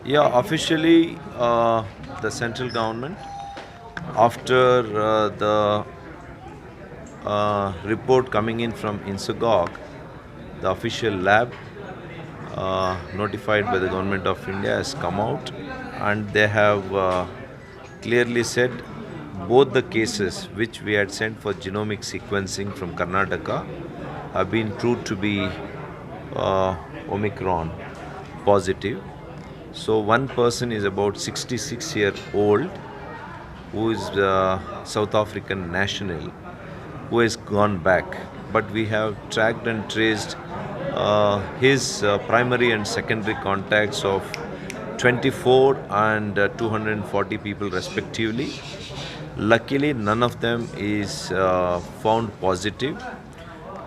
Yeah, officially, the central government, after the report coming in from INSAGOG, the official lab notified by the government of India has come out, and they have clearly said both the cases which we had sent for genomic sequencing from Karnataka have been proved to be Omicron positive. So one person is about 66-year-old who is South African national who has gone back. But we have tracked and traced his primary and secondary contacts of 24 and 240 people respectively. Luckily, none of them is found positive.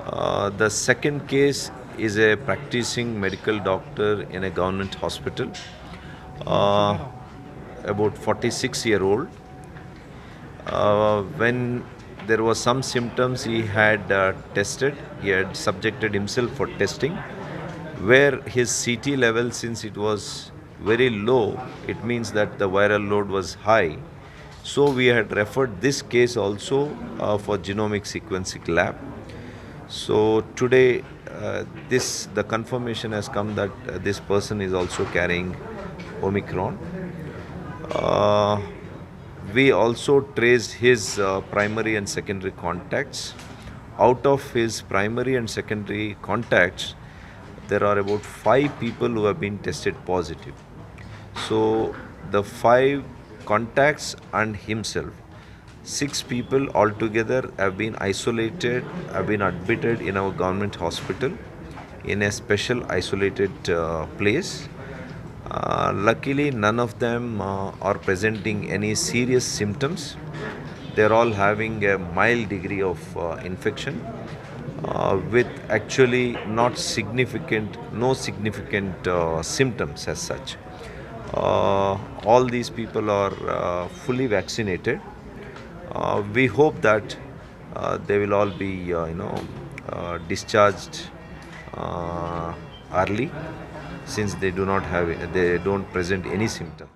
The second case is a practicing medical doctor in a government hospital, about 46-year-old. When there was some symptoms, he had tested, he had subjected himself for testing, where his CT level, since it was very low, it means that the viral load was high. So we had referred this case also for genomic sequencing lab. So today, the confirmation has come that this person is also carrying Omicron. We also traced his primary and secondary contacts. Out of his primary and secondary contacts, there are about 5 people who have been tested positive. So the 5 contacts and himself, 6 people altogether have been isolated, have been admitted in our government hospital in a special isolated place. Luckily, none of them are presenting any serious symptoms. They're all having a mild degree of infection with actually no significant symptoms as such. All these people are fully vaccinated. We hope that they will all be, discharged early, since they don't present any symptoms.